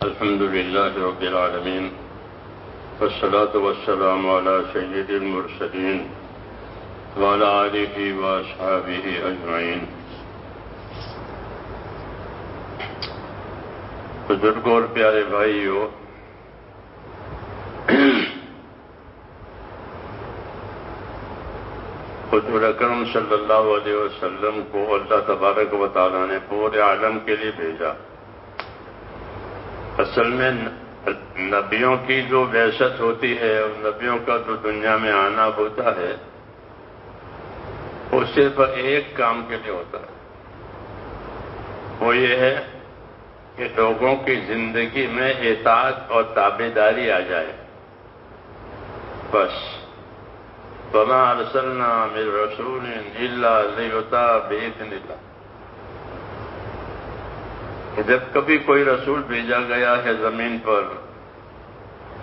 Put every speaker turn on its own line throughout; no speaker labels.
الحمد لله رب العالمين والصلاة والسلام على سيد المرسلين وعلى آله وأصحابه أجمعين. بزرگوں اور پیارے بھائیو، حضور اکرم صلی اللہ علیہ وسلم کو اللہ تبارک و تعالیٰ نے پورے عالم کے لیے بھیجا. اصل میں نبیوں کی جو بعثت ہوتی ہے اور نبیوں کا جو دنیا میں آنا ہوتا ہے وہ صرف ایک کام کے لیے ہوتا ہے. وہ یہ ہے کہ لوگوں کی زندگی میں اطاعت اور تابعداری آ جائے. بس وَمَا أَرْسَلْنَا مِن رَّسُولٍ إِلَّا لِيُطَاعَ بِإِذْنِ اللَّهِ. جب کبھی کوئی رسول بھیجا گیا ہے زمین پر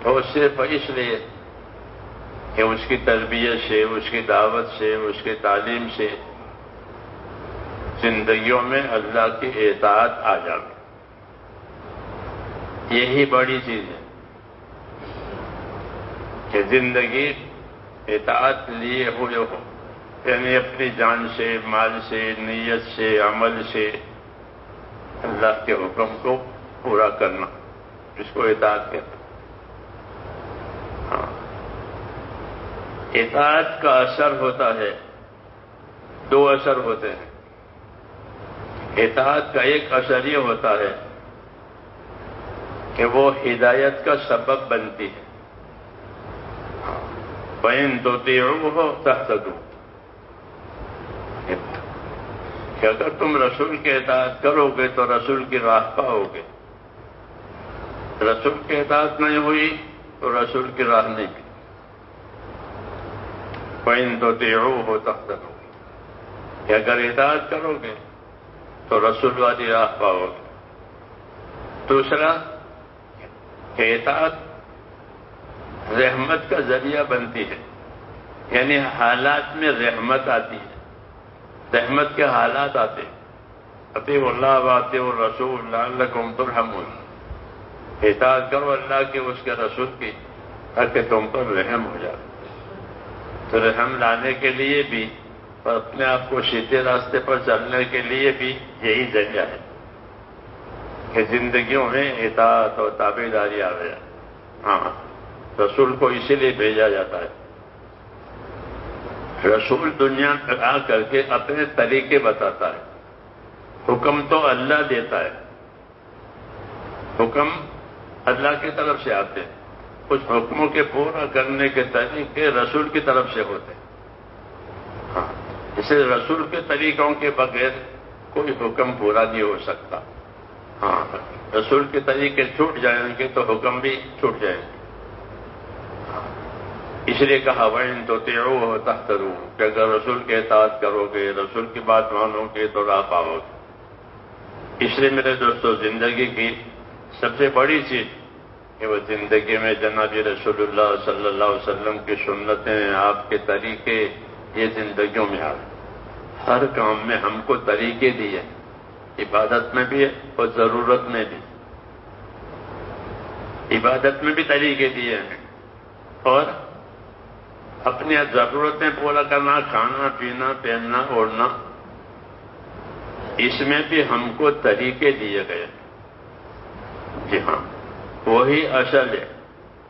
تو صرف اس لیے کہ اس کی تربیت سے، اس کی دعوت سے، اس کی تعلیم سے زندگیوں میں اللہ کی اطاعت آ جائے. یہی بڑی چیز ہے کہ زندگی اطاعت لیے ہوئے ہو، یعنی اپنی جان سے، مال سے، نیت سے، عمل سے اللہ کے حکم کو پورا کرنا، جس کو اطاعت کہتے ہیں. ہاں، اطاعت کا اثر ہوتا ہے، دو اثر ہوتے ہیں. اطاعت کا ایک اثر یہ ہوتا ہے کہ وہ ہدایت کا سبب بنتی ہے. فَإِن تُطِيعُوهُ تَهْتَدُوا، کہ اگر تم رسول کی اطاعت کرو گے تو رسول کی راہ پاؤ گے. رسول کی اطاعت نہیں ہوئی تو رسول کی راہ نہیں ملی. فَإِن تُطِيعُوهُ تَهْتَدُوا، کہ اگر اطاعت کرو گے تو رسول والی راہ پاؤ گے. دوسرا کہ اطاعت رحمت کا ذریعہ بنتی ہے، یعنی حالات میں رحمت آتی ہے، رحمت کے حالات آتے ہیں. اطیعوا اللہ واطیعوا الرسول لعلکم ترحمون. اطاعت کرو اللہ کی، اس کے رسول کی، تاکہ تم پر رحم ہو جائے. تو رحم لانے کے لیے بھی اور اپنے آپ کو سیدھے راستے پر چلنے کے لیے بھی یہی ذریعہ ہے کہ زندگیوں میں اطاعت اور تابعداری آ گیا. ہاں، رسول کو اسی لیے بھیجا جاتا ہے. رسول دنیا میں آ کر کے اپنے طریقے بتاتا ہے. حکم تو اللہ دیتا ہے، حکم اللہ کی طرف سے آتے ہیں. کچھ حکموں کے پورا کرنے کے طریقے رسول کی طرف سے ہوتے ہیں. ہاں، اسے رسول کے طریقوں کے بغیر کوئی حکم پورا نہیں ہو سکتا. ہاں، رسول کے طریقے چھوٹ جائیں گے تو حکم بھی چھوٹ جائیں گے. اس لیے کہا وَإِن تُطِيعُوهُ تَهْتَدُوا، کہ اگر رسول کے اطاعت کرو گے، رسول کی بات مانو گے تو راہ پاؤ گے. اس لیے میرے دوستو، زندگی کی سب سے بڑی چیز کہ وہ زندگی میں جناب رسول اللہ صلی اللہ علیہ وسلم کی سنتیں، آپ کے طریقے یہ زندگیوں میں آ گئے. ہر کام میں ہم کو طریقے دیے، عبادت میں بھی اور ضرورت میں بھی. عبادت میں بھی طریقے دیے ہیں اور اپنی ضرورتیں پورا کرنا، کھانا پینا، پہننا اوڑھنا، اس میں بھی ہم کو طریقے دیے گئے. جی ہاں، وہی اصل ہے.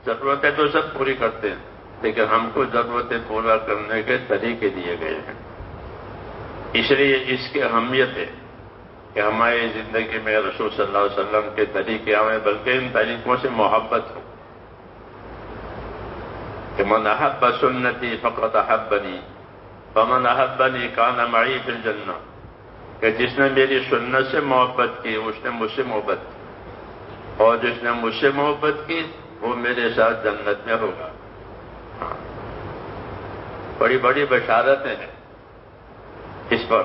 ضرورتیں تو سب پوری کرتے ہیں لیکن ہم کو ضرورتیں پورا کرنے کے طریقے دیے گئے ہیں. اس لیے اس کی اہمیت ہے کہ ہماری زندگی میں رسول صلی اللہ علیہ وسلم کے طریقے آئیں، بلکہ ان طریقوں سے محبت ہو. کہ من احب سنتی فقط احبنی ومن احبنی کان معی فی الجنہ، کہ جس نے میری سنت سے محبت کی اس نے مجھ سے محبت کی، اور جس نے مجھ سے محبت کی وہ میرے ساتھ جنت میں ہوگا. بڑی بڑی بشارتیں ہیں اس پر.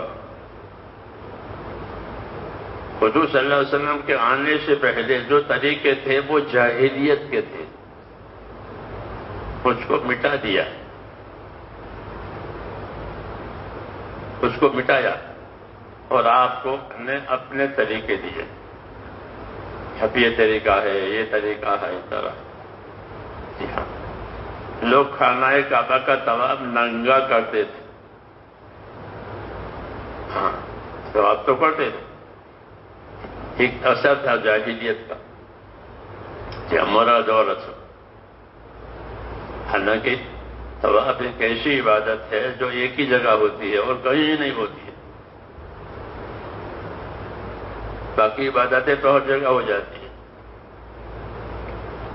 حضور صلی اللہ علیہ وسلم کے آنے سے پہلے جو طریقے تھے وہ جاہلیت کے تھے، اس کو مٹا دیا، اس کو مٹایا اور آپ کو نے اپنے طریقے دیے. اب یہ طریقہ ہے، یہ طریقہ ہے، اس طرح. جی ہاں، لوگ خانہ کعبہ کا طواف ننگا کرتے تھے. ہاں، طواف تو کرتے تھے. ایک اثر تھا جاہلیت کا کہ ہمارا دور اثر. حالانکہ طواف ایک ایسی عبادت ہے جو ایک ہی جگہ ہوتی ہے اور کہیں نہیں ہوتی ہے. باقی عبادتیں تو ہر جگہ ہو جاتی ہیں.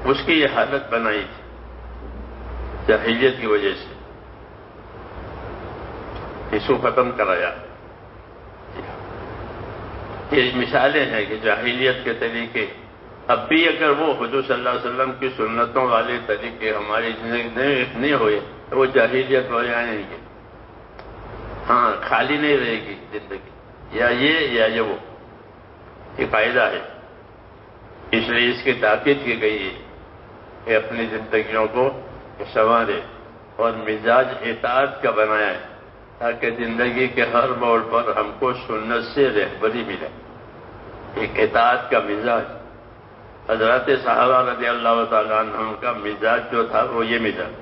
اس کی یہ حالت بنائی تھی جاہلیت کی وجہ سے، اس کو ختم کرایا. یہ مثالیں ہیں کہ جاہلیت کے طریقے اب بھی اگر وہ حضور صلی اللہ علیہ وسلم کی سنتوں والے طریقے ہماری زندگی نہیں ہوئے تو وہ جاہلیت ہو جائیں گے. ہاں، خالی نہیں رہے گی زندگی، یا یہ وہ. یہ قاعدہ ہے، اس لیے اس کی تاکید کی گئی ہے کہ اپنی زندگیوں کو سنوارے اور مزاج اطاعت کا بنایا ہے تاکہ زندگی کے ہر موڑ پر ہم کو سنت سے رہبری ملے. ایک اطاعت کا مزاج. حضرات صحابہ رضی اللہ تعالیٰ عنہ کا مزاج جو تھا وہ یہ مزاج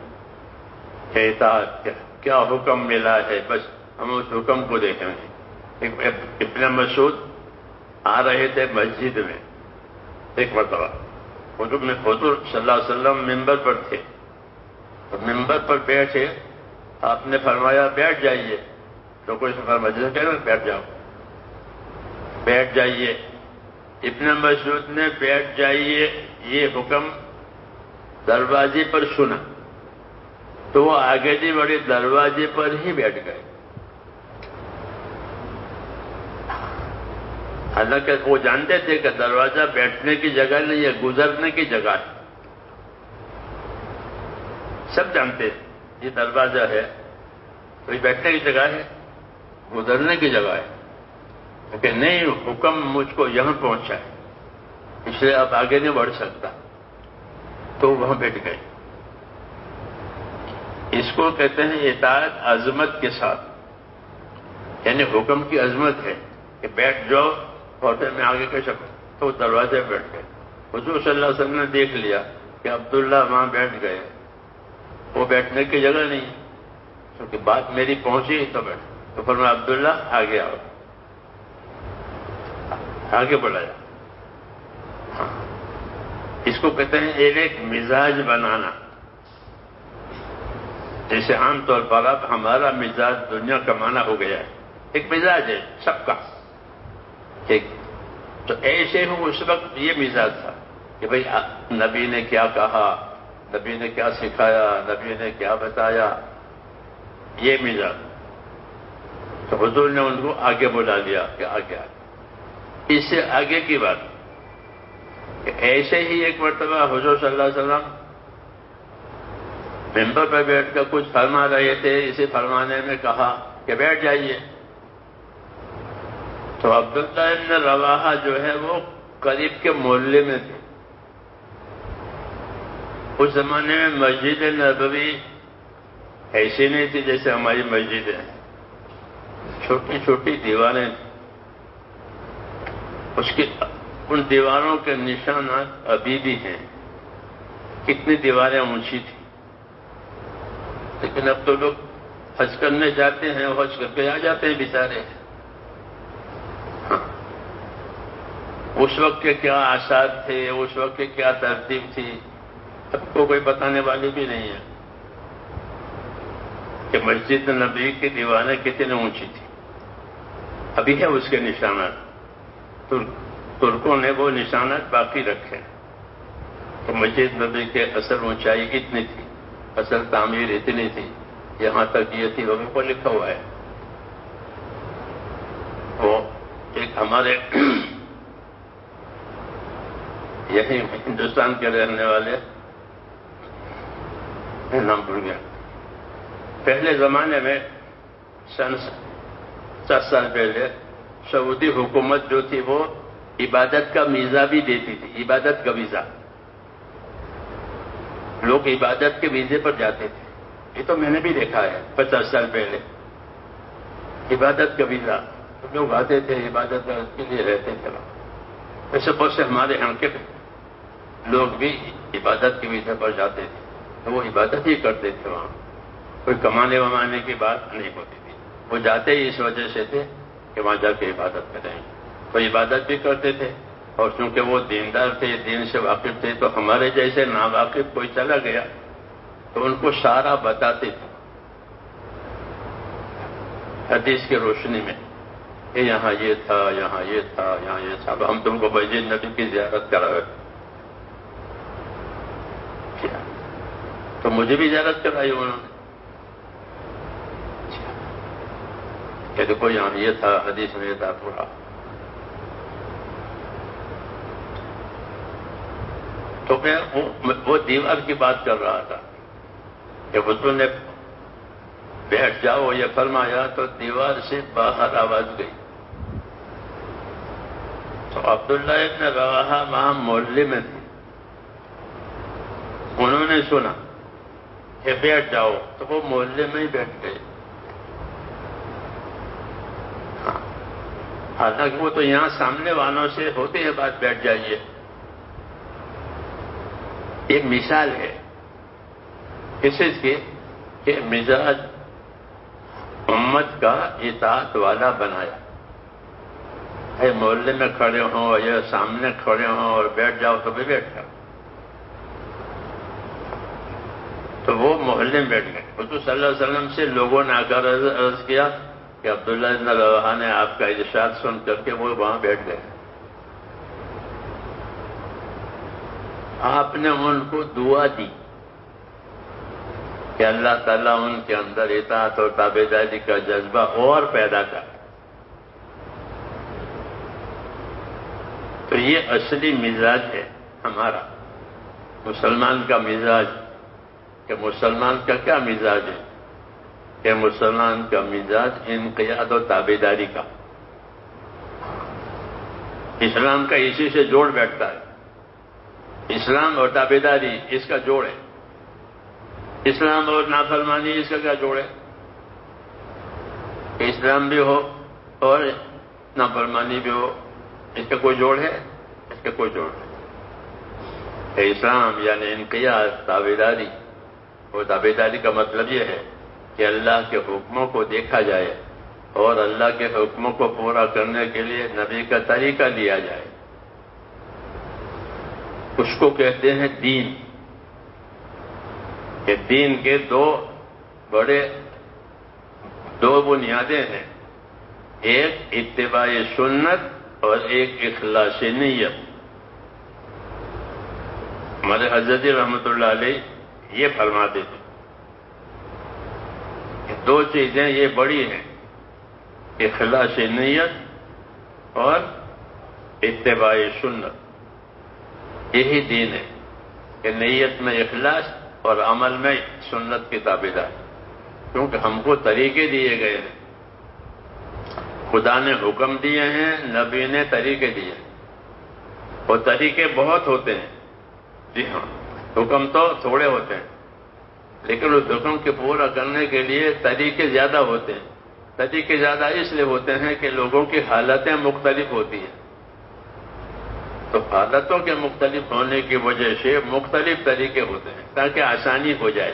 کہ اطاعت کیا حکم ملا ہے بس ہم اس حکم کو دیکھیں گے. ابن مسعود آ رہے تھے مسجد میں ایک مرتبہ، حضور صلی اللہ علیہ وسلم ممبر پر تھے، ممبر پر بیٹھے. آپ نے فرمایا بیٹھ جائیے، تو کوئی فرمایا کہہ رہے بیٹھ جاؤ، بیٹھ جائیے. ابن مسعود نے بیٹھ جائیے یہ حکم دروازے پر سنا تو وہ آگے جی بڑے دروازے پر ہی بیٹھ گئے. حالانکہ وہ جانتے تھے کہ دروازہ بیٹھنے کی جگہ نہیں ہے، گزرنے کی جگہ ہے. سب جانتے ہیں یہ دروازہ ہے تو یہ بیٹھنے کی جگہ ہے، گزرنے کی جگہ ہے. کہ نہیں، حکم مجھ کو یہاں پہنچا ہے اس لیے اب آگے نہیں بڑھ سکتا، تو وہاں بیٹھ گئے. اس کو کہتے ہیں اطاعت عظمت کے ساتھ، یعنی حکم کی عظمت ہے کہ بیٹھ جاؤ اور پھر میں آگے کہہ سکوں. تو دروازے بیٹھ گئے. حضور صلی اللہ علیہ وسلم نے دیکھ لیا کہ عبداللہ وہاں بیٹھ گئے، وہ بیٹھنے کی جگہ نہیں، کیونکہ بات میری پہنچی تو بیٹھ. تو فرمایا عبداللہ آگے آؤ، آگے بڑھایا. ہاں، اس کو کہتے ہیں ایک مزاج بنانا. جیسے عام طور پر اب ہمارا مزاج دنیا کمانا ہو گیا ہے، ایک مزاج ہے سب کا ایک. تو ایسے ہی اس وقت یہ مزاج تھا کہ بھئی نبی نے کیا کہا، نبی نے کیا سکھایا، نبی نے کیا بتایا، یہ مزاج. تو حضور نے ان کو آگے بلا لیا کہ آگے آگے. اس سے آگے کی بات کہ ایسے ہی ایک مرتبہ حضور صلی اللہ علیہ وسلم ممبر پر بیٹھ کر کچھ فرما رہے تھے. اسے فرمانے میں کہا کہ بیٹھ جائیے. تو عبداللہ ابن رواحہ جو ہے وہ قریب کے محلے میں تھے. اس زمانے میں مسجد نبوی ایسی نہیں تھی جیسے ہماری مسجدیں، چھوٹی چھوٹی دیواریں تھیں. ان دیواروں کے نشانات ابھی بھی ہیں. کتنی دیواریں اونچی تھیں. لیکن اب تو لوگ حج کرنے جاتے ہیں، حج کر کے آ جاتے ہیں بیچارے. ہاں، اس وقت کے کیا آثار تھے، اس وقت کی کیا ترتیب تھی، اب کو کوئی بتانے والی بھی نہیں ہے کہ مسجد نبی کی دیواریں کتنی اونچی تھی. ابھی ہے اس کے نشانات. ترکوں نے وہ نشانات باقی رکھے. تو مسجد نبی کے اصل اونچائی اتنی تھی، اصل تعمیر اتنی تھی، یہاں تک یہ تھی. لوگوں کو لکھا ہوا ہے. وہ ایک ہمارے یہی ہندوستان کے رہنے والے، نام بھول گیا، پہلے زمانے میں سن 7 سال پہلے سعودی حکومت جو تھی وہ عبادت کا ویزا بھی دیتی تھی. عبادت کا ویزا، لوگ عبادت کے ویزے پر جاتے تھے. یہ تو میں نے بھی دیکھا ہے 50 سال پہلے. عبادت کا ویزا، لوگ آتے تھے عبادت کے لیے رہتے تھے. ایسے بہت سے ہمارے یہاں کے لوگ بھی عبادت کی وجہ پر جاتے تھے، تو وہ عبادت ہی کرتے تھے، وہاں کوئی کمانے ومانے کی بات نہیں ہوتی تھی، وہ جاتے ہی اس وجہ سے تھے کہ وہاں جا کے عبادت کریں، تو عبادت بھی کرتے تھے، اور چونکہ وہ دیندار تھے، دین سے واقف تھے، تو ہمارے جیسے ناواقف کوئی چلا گیا تو ان کو سارا بتاتے تھے حدیث کی روشنی میں کہ یہاں یہ تھا، یہاں یہ تھا، یہاں یہ تھا، ہم تم کو مسجد نبی کی زیارت کرائے، تو مجھے بھی زیارت کرائی انہوں نے کہ دیکھو یہاں یہ تھا، حدیث میں یہ تھا پورا. تو میں وہ دیوار کی بات کر رہا تھا کہ حضور نے بیٹھ جاؤ یہ فرمایا تو دیوار سے باہر آواز گئی. تو عبداللہ ابن رواحہ وہاں محلے میں تھے، انہوں نے سنا کہ بیٹھ جاؤ، تو وہ محلے میں ہی بیٹھ گئے. حالانکہ وہ تو یہاں سامنے والوں سے ہوتے ہیں بات بیٹھ جائیے. ایک مثال ہے اس چیز کی کہ مزاج امت کا اطاعت والا بنایا ہے. محلے میں کھڑے ہوں یا سامنے کھڑے ہوں اور بیٹھ جاؤ تو بھی بیٹھ جاؤ. تو وہ محلے میں بیٹھ گئے. حضور صلی اللہ علیہ وسلم سے لوگوں نے آ کر عرض کیا کہ عبداللہ ابن رواحہ نے آپ کا ارشاد سن کر کے وہ وہاں بیٹھ گئے. آپ نے ان کو دعا دی کہ اللہ تعالیٰ ان کے اندر اطاعت اور تابعداری کا جذبہ اور پیدا کر. تو یہ اصلی مزاج ہے ہمارا مسلمان کا مزاج. کہ مسلمان کا کیا مزاج ہے؟ کہ مسلمان کا مزاج انقیاد و تابعداری کا. اسلام کا اسی سے جوڑ بیٹھتا ہے. اسلام اور تابعداری اس کا جوڑ ہے. اسلام اور نافرمانی اس کا کیا جوڑ ہے؟ کہ اسلام بھی ہو اور نافرمانی بھی ہو، اس کا کوئی جوڑ ہے؟ اس کا کوئی جوڑ ہے. کہ اسلام یعنی انقیاد، تابعداری، اور تابعداری کا مطلب یہ ہے کہ اللہ کے حکموں کو دیکھا جائے اور اللہ کے حکموں کو پورا کرنے کے لیے نبی کا طریقہ لیا جائے. اس کو کہتے ہیں دین. کہ دین کے دو بنیادیں ہیں، ایک اتباع سنت اور ایک اخلاص نیت. ہمارے حضرت رحمۃ اللہ علیہ یہ فرماتے تھے کہ دو چیزیں یہ بڑی ہیں، اخلاص نیت اور اتباع سنت. یہی دین ہے کہ نیت میں اخلاص اور عمل میں سنت کی تابعداری. کیونکہ ہم کو طریقے دیے گئے ہیں، خدا نے حکم دیے ہیں، نبی نے طریقے دیے ہیں. اور طریقے بہت ہوتے ہیں، جی ہاں، حکم تو تھوڑے ہوتے ہیں، لیکن اس حکم کے پورا کرنے کے لیے طریقے زیادہ ہوتے ہیں. طریقے زیادہ اس لیے ہوتے ہیں کہ لوگوں کی حالتیں مختلف ہوتی ہیں. تو حالتوں کے مختلف ہونے کی وجہ سے مختلف طریقے ہوتے ہیں تاکہ آسانی ہو جائے.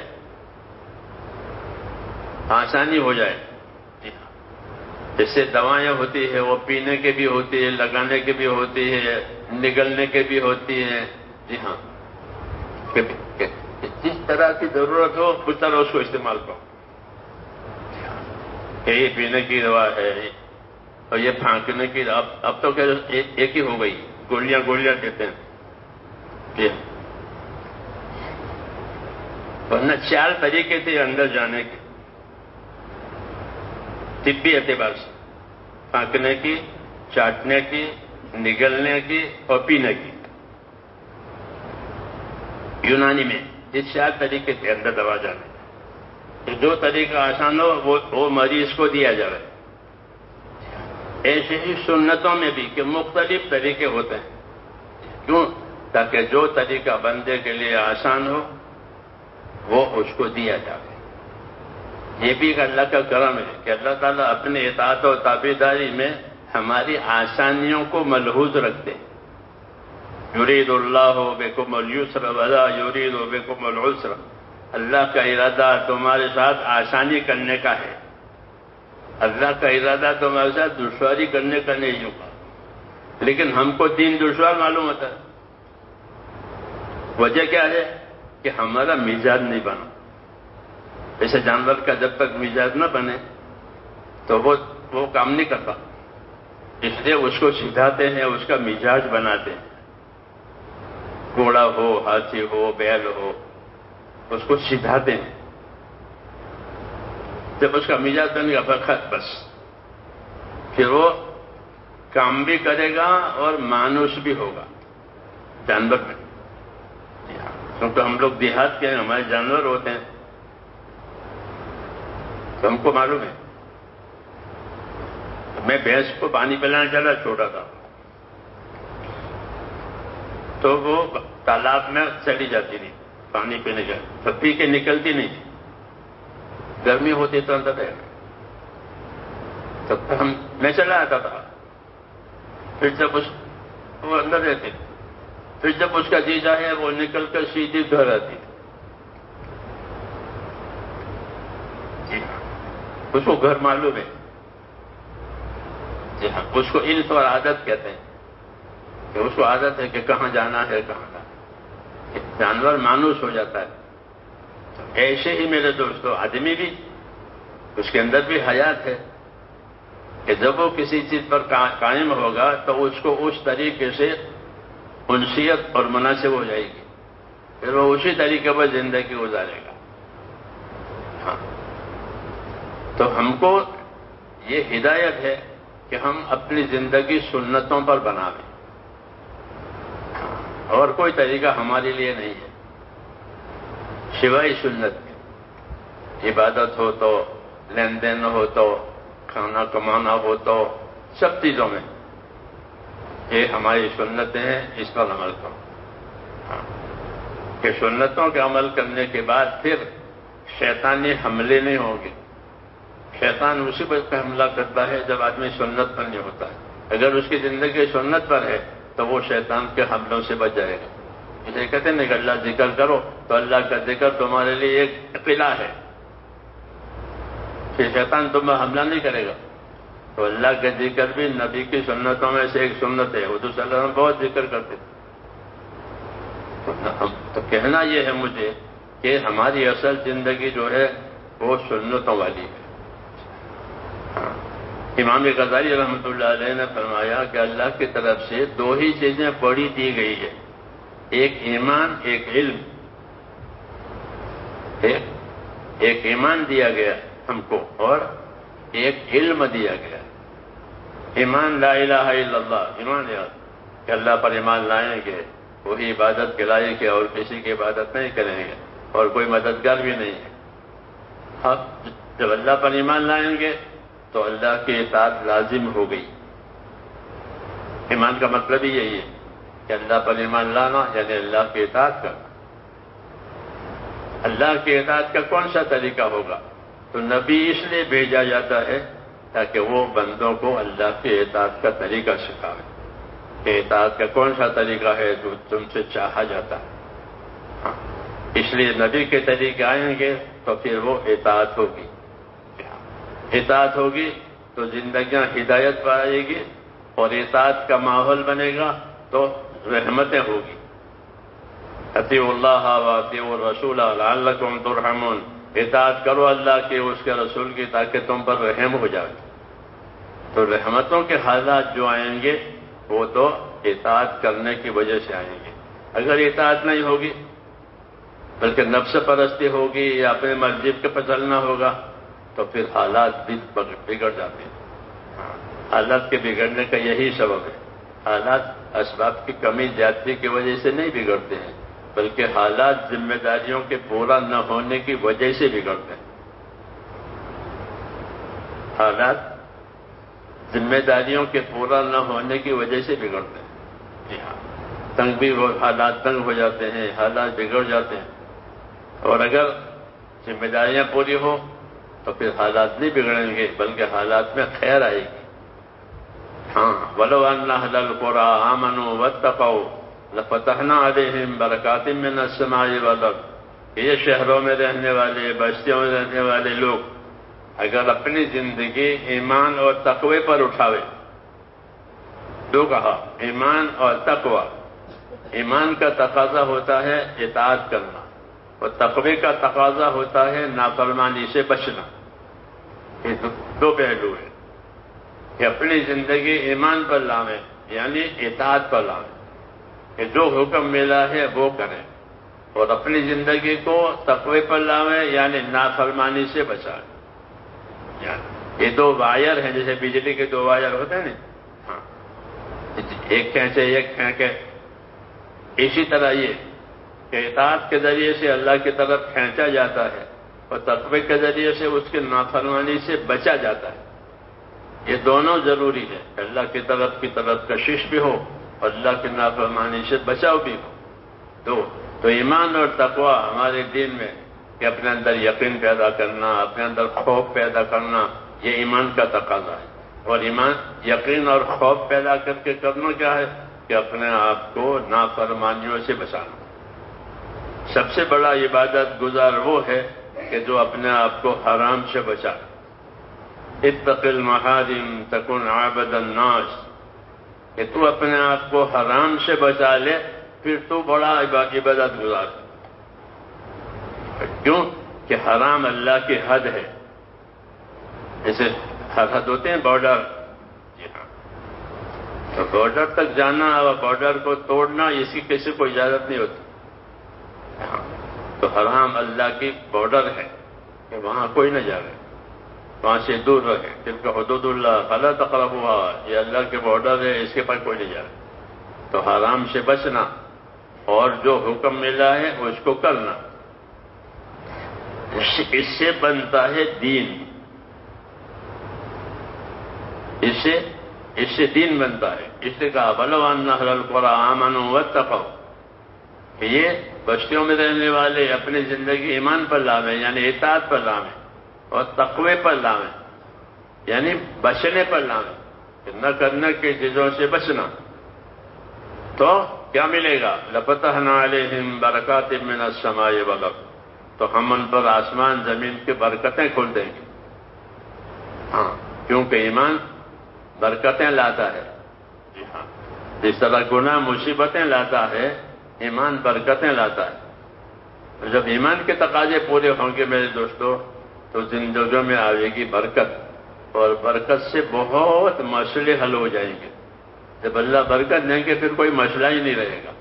آسانی ہو جائے. جی ہاں، جیسے دوائیں ہوتی ہے وہ پینے کے بھی ہوتی ہے، لگانے کی بھی ہوتی ہے، نگلنے کے بھی ہوتی ہے. جی ہاں، جس طرح کی ضرورت ہو اس طرح اس کو استعمال کرو. کہ یہ پینے کی دوا ہے اور یہ پھانکنے کی، اب تو کہ ایک ہی ہو گئی، گولیاں کہتے ہیں. جی ہاں، ورنہ 4 طریقے تھے اندر جانے کے طبی اعتبار سے، پھانکنے کی، چاٹنے کی، نگلنے کی اور پینے کی. یونانی میں یہ 4 طریقے تھے اندر دوا جانے. جو طریقہ آسان ہو وہ مریض کو دیا جائے. ایسے ہی سنتوں میں بھی کہ مختلف طریقے ہوتے ہیں. کیوں؟ تاکہ جو طریقہ بندے کے لیے آسان ہو وہ اس کو دیا جائے. یہ بھی ایک اللہ کا کرم ہے کہ اللہ تعالیٰ اپنے اطاعت و تابعداری میں ہماری آسانیوں کو ملحوظ رکھتے ہیں. یرید اللہ بکم اليسر ولا یرید بکم العسر، اللہ کا ارادہ تمہارے ساتھ آسانی کرنے کا ہے، اللہ کا ارادہ تمہارے ساتھ دشواری کرنے کا نہیں ہوگا، لیکن ہم کو دین دشوار معلوم ہوتا ہے۔ وجہ کیا ہے کہ ہمارا مزاج نہیں بنا۔ ایسے جانور کا جب تک مزاج نہ بنے تو وہ کام نہیں کرتا، اس لیے اس کو سکھاتے ہیں، اس کا مزاج بناتے ہیں۔ گھوڑا ہو، ہاتھی ہو، بیل ہو، اس کو سکھاتے ہیں۔ جب اس کا مزاج بنے گا بس پھر وہ کام بھی کرے گا اور مانوس بھی ہوگا جانور میں، کیونکہ ہم لوگ دیہات کے ہیں، ہمارے جانور ہوتے ہیں تو ہم کو معلوم ہے۔ میں بھینس کو پانی پلانے چلا چھوٹا تھا تو وہ تالاب میں چلی جاتی تھی پانی پینے کا، تو پی کے نکلتی نہیں تھی، گرمی ہوتی تو اندر رہے، تو میں چلا آتا تھا، پھر جب وہ اندر رہتی، پھر جب اس کا جی چاہے وہ نکل کر سیدھی گھر آتی تھی۔ جی ہاں، اس کو گھر معلوم ہے۔ جی ہاں، اس کو علم اور عادت کہتے ہیں کہ اس کو عادت ہے کہ کہاں جانا ہے کہاں جانا۔ جانور مانوس ہو جاتا ہے۔ تو ایسے ہی میرے دوستو آدمی بھی، اس کے اندر بھی حیات ہے کہ جب وہ کسی چیز پر قائم ہوگا تو اس کو اس طریقے سے انسیت اور مناسب ہو جائے گی، پھر وہ اسی طریقے پر زندگی گزارے گا۔ ہاں، تو ہم کو یہ ہدایت ہے کہ ہم اپنی زندگی سنتوں پر بنائیں، اور کوئی طریقہ ہمارے لیے نہیں ہے سوائے سنت کے۔ عبادت ہو تو، لین دین ہو تو، کھانا کمانا ہو تو، سب چیزوں میں یہ ہماری سنتیں ہیں، اس پر عمل کرو۔ ہاں، کہ سنتوں کے عمل کرنے کے بعد پھر شیطانی حملے نہیں ہوں گے۔ شیطان اسی وقت پہ حملہ کرتا ہے جب آدمی سنت پر نہیں ہوتا ہے۔ اگر اس کی زندگی سنت پر ہے تو وہ شیطان کے حملوں سے بچ جائے گا۔ اسے کہتے ہیں کہ اللہ ذکر کرو تو اللہ کا ذکر تمہارے لیے ایک قلعہ ہے، پھر شیطان تم پر حملہ نہیں کرے گا۔ تو اللہ کا ذکر بھی نبی کی سنتوں میں سے ایک سنت ہے، حضور صلی اللہ علیہ وسلم بہت ذکر کرتے تھے۔ تو کہنا یہ ہے مجھے کہ ہماری اصل زندگی جو ہے وہ سنتوں والی ہے۔ امام غزالی رحمۃ اللہ علیہ نے فرمایا کہ اللہ کی طرف سے دو ہی چیزیں بڑی دی گئی ہے، ایک ایمان، ایک علم۔ ایک ایمان دیا گیا ہم کو اور ایک علم دیا گیا۔ ایمان لا الہ الا اللہ، ایمان کہ اللہ پر ایمان لائیں گے، وہی عبادت کے لائق ہے اور کسی کی عبادت نہیں کریں گے اور کوئی مددگار بھی نہیں ہے۔ اب جب اللہ پر ایمان لائیں گے تو اللہ کی اطاعت لازم ہو گئی۔ ایمان کا مطلب ہی یہی ہے کہ اللہ پر ایمان لانا یعنی اللہ کی اطاعت کرنا۔ اللہ کی اطاعت کا کون سا طریقہ ہوگا؟ تو نبی اس لیے بھیجا جاتا ہے تاکہ وہ بندوں کو اللہ کی اطاعت کا طریقہ سکھائے کہ اطاعت کا کون سا طریقہ ہے جو تم سے چاہا جاتا ہے۔ ہاں، اس لیے نبی کے طریقے آئیں گے تو پھر وہ اطاعت ہوگی۔ اطاعت ہوگی تو زندگیاں ہدایت پر آئے گی اور اطاعت کا ماحول بنے گا تو رحمتیں ہوگی۔ اطیعوا اللہ واطیعوا الرسول لعلکم ترحمون، اطاعت کرو اللہ کی، اس کے رسول کی، تاکہ تم پر رحم ہو جائے۔ تو رحمتوں کے حالات جو آئیں گے وہ تو اطاعت کرنے کی وجہ سے آئیں گے۔ اگر اطاعت نہیں ہوگی بلکہ نفس پرستی ہوگی یا اپنے مرضی کے چلنا ہوگا تو پھر حالات بھی بگڑ جاتے ہیں۔ حالات کے بگڑنے کا یہی سبب ہے۔ حالات اسباب کی کمی زیادتی کی وجہ سے نہیں بگڑتے ہیں بلکہ حالات ذمہ داریوں کے پورا نہ ہونے کی وجہ سے بگڑتے ہیں۔ حالات ذمہ داریوں کے پورا نہ ہونے کی وجہ سے بگڑتے ہیں۔ جی ہاں، تنگ بھی حالات تنگ ہو جاتے ہیں، حالات بگڑ جاتے ہیں، اور اگر ذمہ داریاں پوری ہو تو پھر حالات نہیں بگڑیں گے بلکہ حالات میں خیر آئے گی۔ ہاں، وَلَوْ أَنَّ أَهْلَ الْقُرَىٰ آمَنُوا وَاتَّقَوْا لفتحنا علیہم برکات من السماء والارض، یہ شہروں میں رہنے والے، بستیوں میں رہنے والے لوگ اگر اپنی زندگی ایمان اور تقوی پر اٹھاوے، دو کہا ایمان اور تقوی، ایمان کا تقاضا ہوتا ہے اطاعت کرنا اور تقوی کا تقاضا ہوتا ہے نافرمانی سے بچنا، یہ دو پہلو ہیں کہ اپنی زندگی ایمان پر لاویں یعنی اطاعت پر لاویں کہ جو حکم ملا ہے وہ کریں، اور اپنی زندگی کو تقوی پر لاویں یعنی نافرمانی سے بچائیں۔ یعنی یہ دو وائر ہیں، جیسے بجلی کے دو وائر ہوتے ہیں نا، ہاں، ایک کھینچے ایک پھینکے، اسی طرح یہ کہ اطاعت کے ذریعے سے اللہ کی طرف کھینچا جاتا ہے اور تقوی کے ذریعے سے اس کی نافرمانی سے بچا جاتا ہے۔ یہ دونوں ضروری ہے، اللہ کی طرف کشش بھی ہو اور اللہ کی نافرمانی سے بچاؤ بھی ہو۔ تو ایمان اور تقوی ہمارے دین میں کہ اپنے اندر یقین پیدا کرنا، اپنے اندر خوف پیدا کرنا، یہ ایمان کا تقاضا ہے۔ اور ایمان، یقین اور خوف پیدا کر کے کرنا کیا ہے کہ اپنے آپ کو نافرمانیوں سے بچانا۔ سب سے بڑا عبادت گزار وہ ہے کہ جو اپنے آپ کو حرام سے بچا۔ اتق المحارم تکن عابد الناس، کہ تو اپنے آپ کو حرام سے بچا لے پھر تو بڑا عبادت گزار۔ کیوں کہ حرام اللہ کی حد ہے، جیسے حد ہوتے ہیں بارڈر، جی ہاں، تو بارڈر تک جانا اور بارڈر کو توڑنا اس کی کسی کو اجازت نہیں ہوتی۔ تو حرام اللہ کی بارڈر ہے کہ وہاں کوئی نہ جائے، وہاں سے دور رہے۔ تلک حدود اللہ فلا تقربوها، یہ اللہ کے بارڈر ہے، اس کے پر کوئی نہیں جائے۔ تو حرام سے بچنا اور جو حکم ملا ہے اس کو کرنا، اس سے بنتا ہے دین، اس سے دین بنتا ہے۔ اس نے کہا وَلَوْ أَنَّ أَهْلَ الْقُرَىٰ آمَنُوا وَاتَّقَوْا، کہ یہ بستیوں میں رہنے والے اپنی زندگی ایمان پر لاویں یعنی اطاعت پر لاویں اور تقوی پر لاویں یعنی بچنے پر لاویں، کہ نہ کرنے کی چیزوں سے بچنا، تو کیا ملے گا؟ لَفَتَحْنَا عَلَيْهِمْ بَرَكَاتٍ مِّنَ السَّمَاءِ وَالْأَرْضِ، تو ہم ان پر آسمان زمین کی برکتیں کھول دیں گے۔ ہاں، کیونکہ ایمان برکتیں لاتا ہے، جی ہاں، جس طرح گناہ مصیبتیں لاتا ہے، ایمان برکتیں لاتا ہے۔ جب ایمان کے تقاضے پورے ہوں گے میرے دوستو تو زندگیوں میں آئے گی برکت، اور برکت سے بہت مسئلے حل ہو جائیں گے۔ جب اللہ برکت دیں گے پھر کوئی مسئلہ ہی نہیں رہے گا،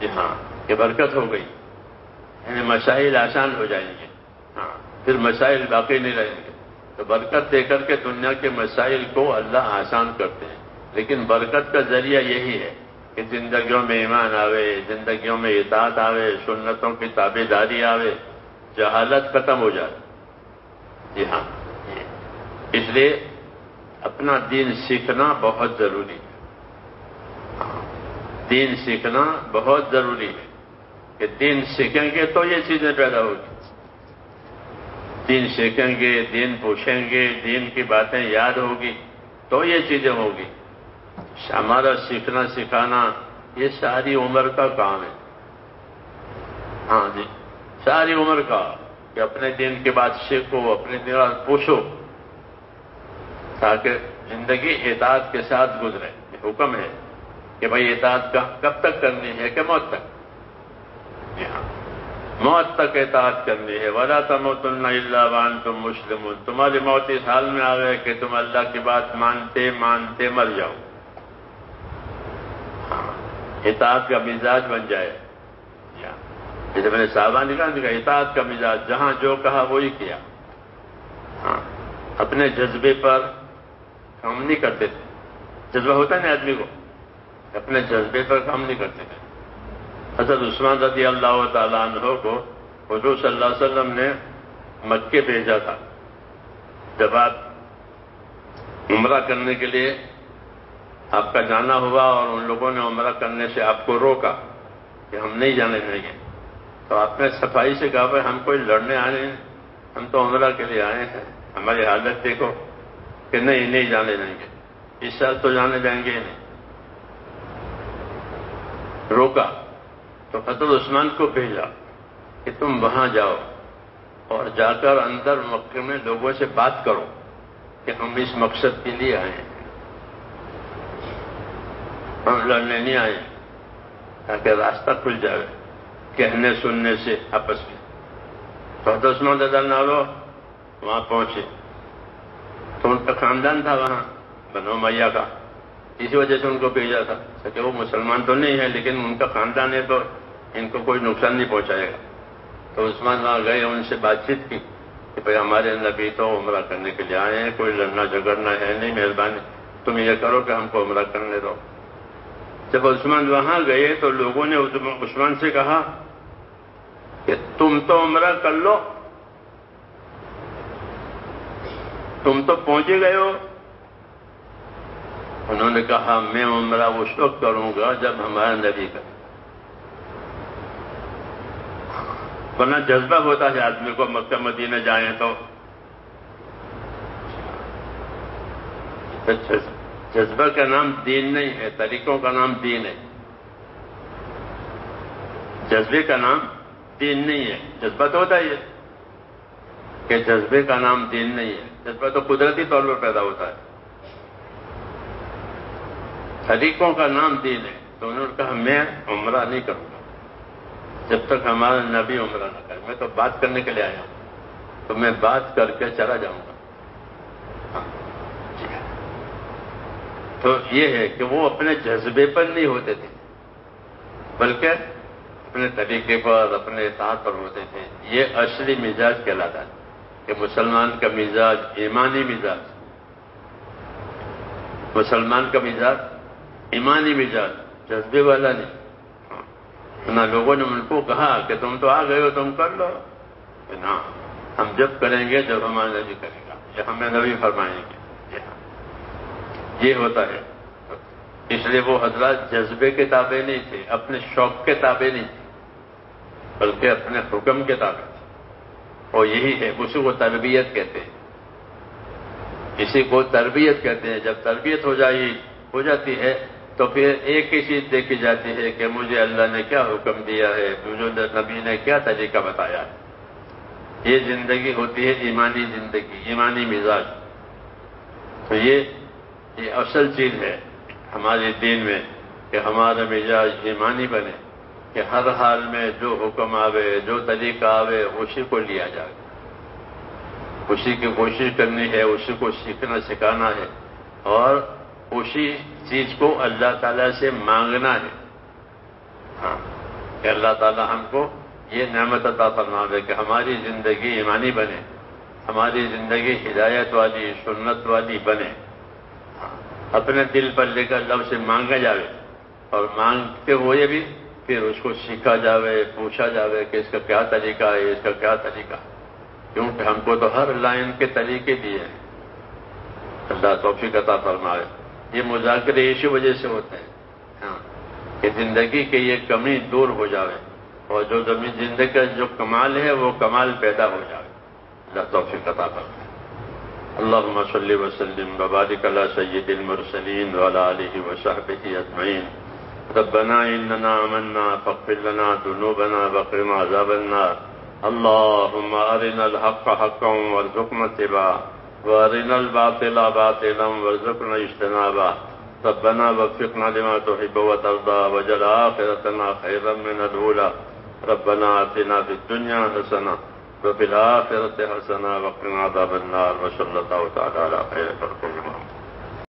جی ہاں، کہ برکت ہو گئی یعنی مسائل آسان ہو جائیں گے، ہاں، پھر مسائل باقی نہیں رہیں گے۔ تو برکت دے کر کے دنیا کے مسائل کو اللہ آسان کرتے ہیں، لیکن برکت کا ذریعہ یہی ہے کہ زندگیوں میں ایمان آوے، زندگیوں میں اطاعت آوے، سنتوں کی تابع داری آوے، جہالت ختم ہو جائے، جی ہاں۔ اس لیے اپنا دین سیکھنا بہت ضروری ہے، دین سیکھنا بہت ضروری ہے کہ دین سیکھیں گے تو یہ چیزیں پیدا ہوگی، دین سیکھیں گے، دین پوچھیں گے، دین کی باتیں یاد ہوگی تو یہ چیزیں ہوگی۔ ہمارا سیکھنا سکھانا یہ ساری عمر کا کام ہے، ہاں جی، ساری عمر کا، کہ اپنے دین کی بات سیکھو، اپنے دین کی بات پوچھو، تاکہ زندگی اطاعت کے ساتھ گزرے۔ حکم ہے کہ بھائی اطاعت کب تک کرنی ہے؟ کہ موت تک، جی ہاں، موت تک اطاعت کرنی ہے۔ وَلَا تَمُوتُنَّ إِلَّا وَأَنْتُمْ مُسْلِمُونَ، تمہاری موت اس حال میں آ گئے کہ تم اللہ کی بات مانتے مانتے مر جاؤ، اطاعت کا مزاج بن جائے۔ جیسے میں نے صحابہ نے کہا اطاعت کا مزاج، جہاں جو کہا وہی کیا، ہاں، اپنے جذبے پر کام نہیں کرتے تھے۔ جذبہ ہوتا ہے نا آدمی کو، اپنے جذبے پر کام نہیں کرتے تھے۔ حضرت عثمان رضی اللہ تعالیٰ عنہ کو حضور صلی اللہ علیہ وسلم نے مکے بھیجا تھا، جب آپ عمرہ کرنے کے لیے آپ کا جانا ہوا اور ان لوگوں نے عمرہ کرنے سے آپ کو روکا کہ ہم نہیں جانے دیں گے، تو آپ نے صفائی سے کہا بھائی ہم کوئی لڑنے آئے ہیں، ہم تو عمرہ کے لیے آئے ہیں، ہماری حالت دیکھو، کہ نہیں جانے دیں گے، اس سال تو جانے دیں گے ہی نہیں۔ روکا تو حضرت عثمان کو بھیجا کہ تم وہاں جاؤ اور جا کر اندر مکے میں لوگوں سے بات کرو کہ ہم اس مقصد کے لیے آئے ہیں، ہم لڑنے نہیں آئے، تاکہ راستہ کھل جائے کہنے سننے سے آپس میں۔ تو حضرت عثمان رضی اللہ عنہ وہاں پہنچے تو ان کا خاندان تھا وہاں بنو امیہ کا، اسی وجہ سے ان کو بھیجا تھا کہ وہ مسلمان تو نہیں ہے لیکن ان کا خاندان ہے تو ان کو کوئی نقصان نہیں پہنچائے گا۔ تو عثمان وہاں گئے، ان سے بات چیت کی کہ بھائی ہمارے نبی تو عمرہ کرنے کے لیے آئے ہیں، کوئی لڑنا جھگڑنا ہے نہیں، مہربانی تم یہ کرو کہ ہم کو عمرہ کرنے دو۔ جب عثمان وہاں گئے تو لوگوں نے عثمان سے کہا کہ تم تو عمرہ کر لو، تم تو پہنچ گئے ہو۔ انہوں نے کہا میں عمرہ اس وقت کروں گا جب ہمارا نبی کرے، ورنہ جذبہ ہوتا ہے آدمی کو مکہ مدینہ جائیں تو جذبہ کا نام دین نہیں ہے، طریقوں کا نام دین ہے۔ جذبے کا نام دین نہیں ہے، جذبہ تو ہوتا ہی ہے کہ جذبے کا نام دین نہیں ہے، جذبہ تو قدرتی طور پر پیدا ہوتا ہے، طریقوں کا نام دین ہے۔ تو انہوں نے کہا میں عمرہ نہیں کروں گا جب تک ہمارا نبی عمرہ نہ کرے، میں تو بات کرنے کے لیے آیا ہوں، تو میں بات کر کے چلا جاؤں گا۔ تو یہ ہے کہ وہ اپنے جذبے پر نہیں ہوتے تھے بلکہ اپنے طریقے پر، اپنے اطاعت پر ہوتے تھے۔ یہ اصلی مزاج کہلاتا ہے کہ مسلمان کا مزاج ایمانی مزاج، مسلمان کا مزاج ایمانی مزاج، جذبے والا نہیں۔ نہ لوگوں نے ان کو کہا کہ تم تو آ گئے ہو تم کر لو، نہ ہم جب کریں گے جب ہمارا نبی کرے گا، یہ ہمیں نبی فرمائیں گے، یہ ہوتا ہے۔ اس لیے وہ حضرات جذبے کے تابع نہیں تھے، اپنے شوق کے تابع نہیں تھے بلکہ اپنے حکم کے تابع تھے، اور یہی ہے، اسی کو تربیت کہتے ہیں، اسی کو تربیت کہتے ہیں۔ جب تربیت ہو جاتی ہے تو پھر ایک ہی چیز دیکھی جاتی ہے کہ مجھے اللہ نے کیا حکم دیا ہے، مجھے نبی نے کیا طریقہ بتایا ہے۔ یہ زندگی ہوتی ہے ایمانی زندگی، ایمانی مزاج۔ تو یہ اصل چیز ہے ہمارے دین میں کہ ہمارا مزاج ایمانی بنے، کہ ہر حال میں جو حکم آوے، جو طریقہ آوے اسی کو لیا جائے، اسی کی کوشش کرنی ہے، اسی کو سیکھنا سکھانا ہے، اور اسی چیز کو اللہ تعالیٰ سے مانگنا ہے۔ ہاں کہ اللہ تعالیٰ ہم کو یہ نعمت عطا فرمائے کہ ہماری زندگی ایمانی بنے، ہماری زندگی ہدایت والی، سنت والی بنے۔ اپنے دل پر لے کر اللہ سے مانگا جاوے، اور مانگتے ہوئے بھی پھر اس کو سیکھا جاوے، پوچھا جاوے کہ اس کا کیا طریقہ ہے، اس کا کیا طریقہ ہے، کیونکہ ہم کو تو ہر لائن کے طریقے دیے ہیں۔ اللہ توفیق عطا فرمائے۔ یہ مذاکرے اسی وجہ سے ہوتے ہیں ہاں کہ زندگی کی یہ کمی دور ہو جاوے، اور جو زندگی کا جو کمال ہے وہ کمال پیدا ہو جائے۔ اللہ توفیق عطا فرمائے۔ اللهم صل وسلم وبارك على سيد المرسلين وعلى آله وصحبه أجمعين۔ ربنا إننا آمنا فاغفر لنا ذنوبنا وقنا عذاب النار۔ اللهم أرنا الحق حقا وارزقنا اتباعه، وأرنا الباطل باطلا وارزقنا اجتنابه۔ ربنا وفقنا لما تحب وترضى، واجعل آخرتنا خيرا من الأولى۔ ربنا آتنا في الدنيا حسنة وفي الآخرة حسنة وقنا عذاب النار، وصلى الله تعالى على خير خلقه محمد۔